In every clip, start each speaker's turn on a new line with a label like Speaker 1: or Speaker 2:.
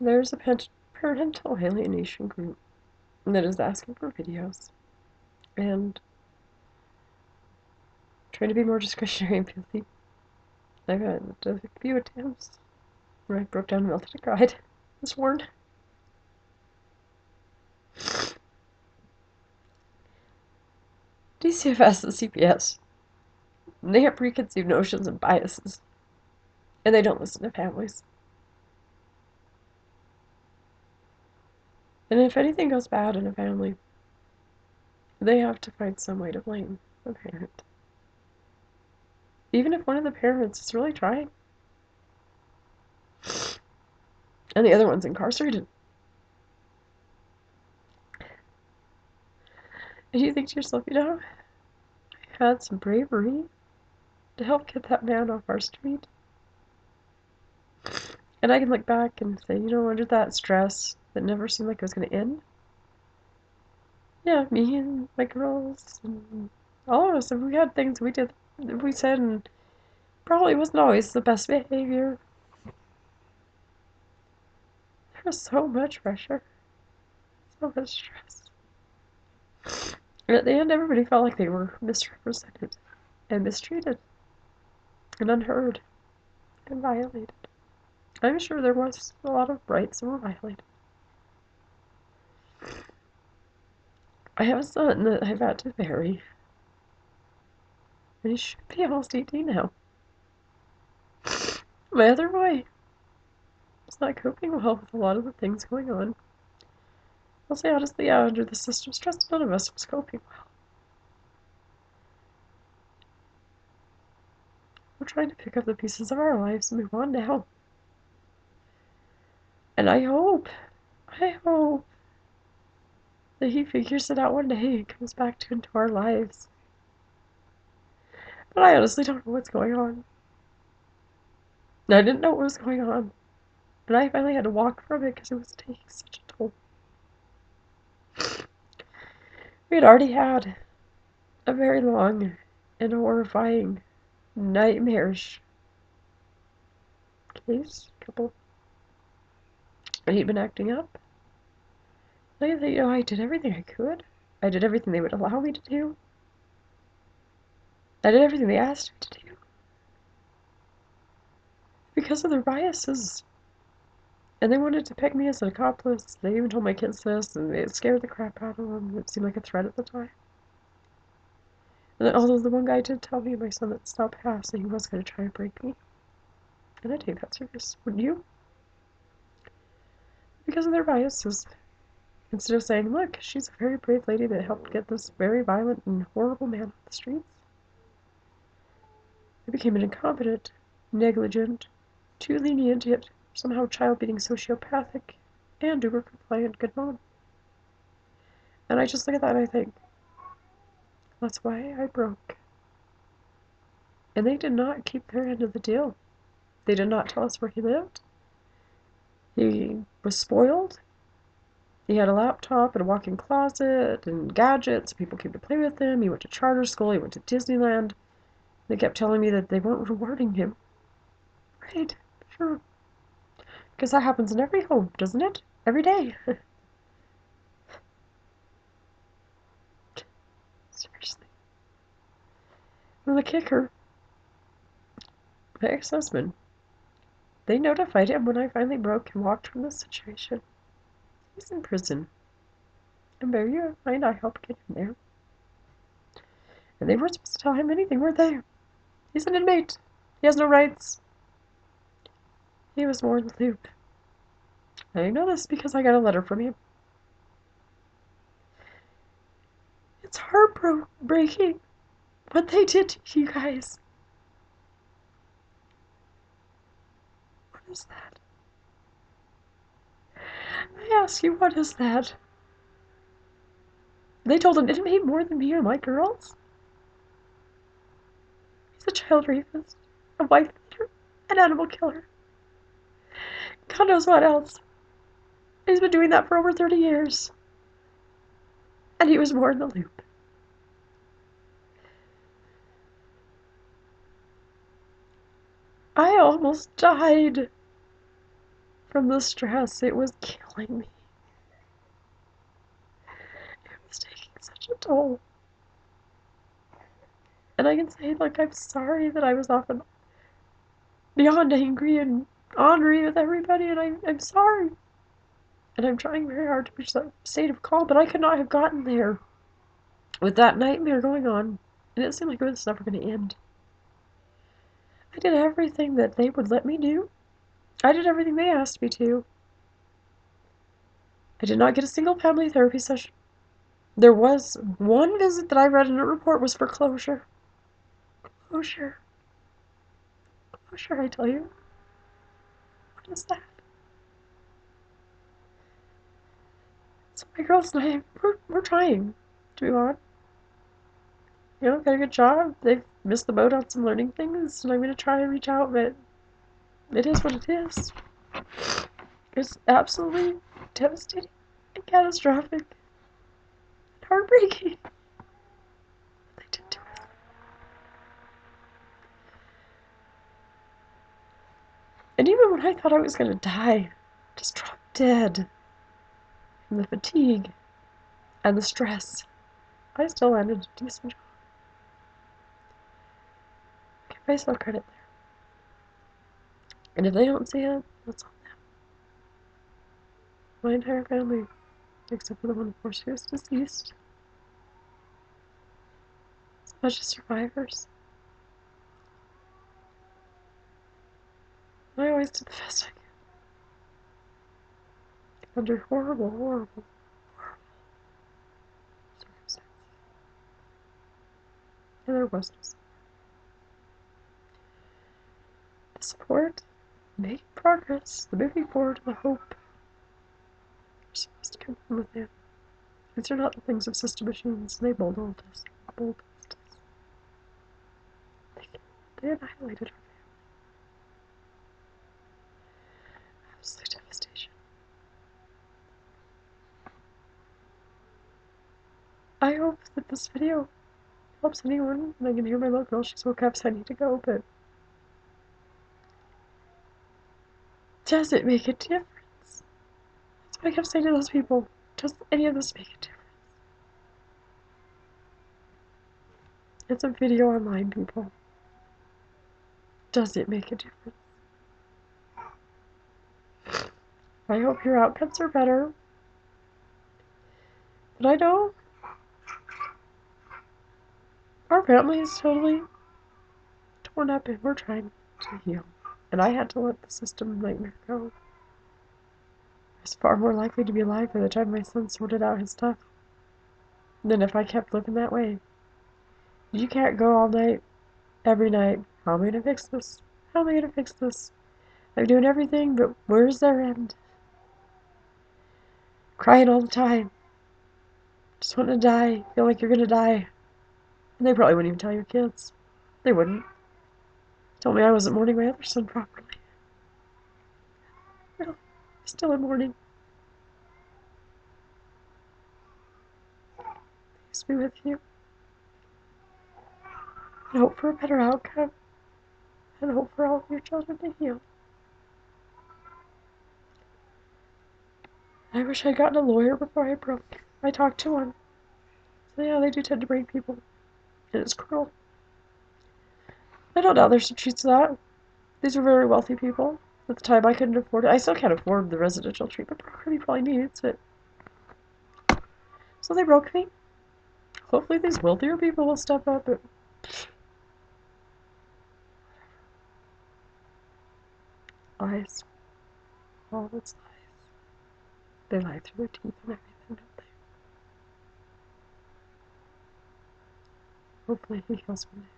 Speaker 1: There's a parental alienation group that is asking for videos and trying to be more discretionary and filthy. I've had a few attempts where I broke down and melted and cried. I was warned. DCFS and CPS, they have preconceived notions and biases, and they don't listen to families. And if anything goes bad in a family, they have to find some way to blame the parent. Even if one of the parents is really trying, and the other one's incarcerated. And you think to yourself, I had some bravery to help get that man off our street. And I can look back and say, under that stress that never seemed like it was going to end, yeah, me and my girls and all of us, if we had things we did, we said, and probably wasn't always the best behavior. There was so much pressure, so much stress. And at the end, everybody felt like they were misrepresented and mistreated and unheard and violated. I'm sure there was a lot of rights that were violated. I have a son that I've had to bury, and he should be almost 18 now. My other boy is not coping well with a lot of the things going on. I'll say honestly, yeah, under the system stress, none of us was coping well. We're trying to pick up the pieces of our lives and move on now. And I hope that he figures it out one day and comes back into our lives. But I honestly don't know what's going on. And I didn't know what was going on. And I finally had to walk from it because it was taking such a toll. We had already had a very long and horrifying, nightmarish case, couple. And he'd been acting up. I did everything I could. I did everything they would allow me to do. I did everything they asked me to do. Because of their biases. And they wanted to pick me as an accomplice. They even told my kids this, and it scared the crap out of them. It seemed like a threat at the time. And then, although the one guy did tell me, my son, that stopped past, that he was going to try and break me. And I take that serious. Wouldn't you? Because of their biases. Instead of saying, look, she's a very brave lady that helped get this very violent and horrible man off the streets, they became an incompetent, negligent, too lenient, yet somehow child-beating sociopathic, and uber-compliant good mom. And I just look at that and I think, that's why I broke. And they did not keep their end of the deal. They did not tell us where he lived. He was spoiled. He had a laptop and a walk-in closet and gadgets. People came to play with him. He went to charter school. He went to Disneyland. They kept telling me that they weren't rewarding him. Right, sure. Because that happens in every home, doesn't it? Every day. Seriously. And the kicker, my ex-husband, they notified him when I finally broke and walked from this situation. He's in prison. And bear in mind, I helped get him there. And they weren't supposed to tell him anything, were they? He's an inmate. He has no rights. He was more in the loop. I know this because I got a letter from him. It's heartbreaking what they did to you guys. What is that? I ask you, what is that? They told an inmate more than me or my girls? He's a child rapist, a wife beater, an animal killer. God knows what else. He's been doing that for over 30 years. And he was more in the loop. I almost died from the stress. It was killing me. It was taking such a toll. And I can say, like, I'm sorry that I was often beyond angry and ornery with everybody, and I'm sorry. And I'm trying very hard to reach that state of calm, but I could not have gotten there with that nightmare going on, and it seemed like it was never going to end. I did everything that they would let me do. I did everything they asked me to. I did not get a single family therapy session. There was one visit that I read in a report was for closure. Closure. Closure, I tell you. What is that? So my girls and I, we're trying to move on. You know, got a good job. They've missed the boat on some learning things, and I'm going to try and reach out, but it is what it is. It's absolutely devastating and catastrophic and heartbreaking. They did to us. And even when I thought I was going to die, just drop dead from the fatigue and the stress, I still landed a decent job. I give myself credit there. And if they don't see it, that's on them. My entire family, except for the one, of course, who is deceased, is a bunch of survivors. I always did the best I could. Under horrible, horrible, horrible circumstances. And there was no support. The support, making progress, the moving forward, the hope, are supposed to come from within. These are not the things of system machines. They bulldozed us. They annihilated our family. Absolute devastation. I hope that this video helps anyone, and I can hear my little girl. She's woke up, so I need to go, but does it make a difference? That's what I kept saying to those people. Does any of this make a difference? It's a video online, people. Does it make a difference? I hope your outcomes are better. But I know our family is totally torn up and we're trying to heal. And I had to let the system nightmare go. I was far more likely to be alive by the time my son sorted out his stuff than if I kept living that way. You can't go all night, every night. How am I gonna fix this? How am I gonna fix this? I'm doing everything, but where's their end? Crying all the time. Just wanting to die. Feel like you're gonna die. And they probably wouldn't even tell your kids. They wouldn't. Told me I wasn't mourning my other son properly. Really? Still in mourning. Peace be with you. And hope for a better outcome. And hope for all of your children to heal. I wish I'd gotten a lawyer before I broke. I talked to one. So yeah, they do tend to break people. And it's cruel. I don't doubt there's some truth to that. These were very wealthy people. At the time, I couldn't afford it. I still can't afford the residential treatment program he probably needs, but... So they broke me. Hopefully these wealthier people will step up, but... Lies. All it's lies. They lie through their teeth and everything, don't they? Hopefully he heals one day.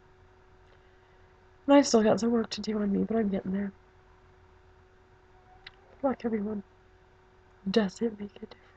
Speaker 1: And I've still got some work to do on me, but I'm getting there. Good luck, everyone. Does it make a difference?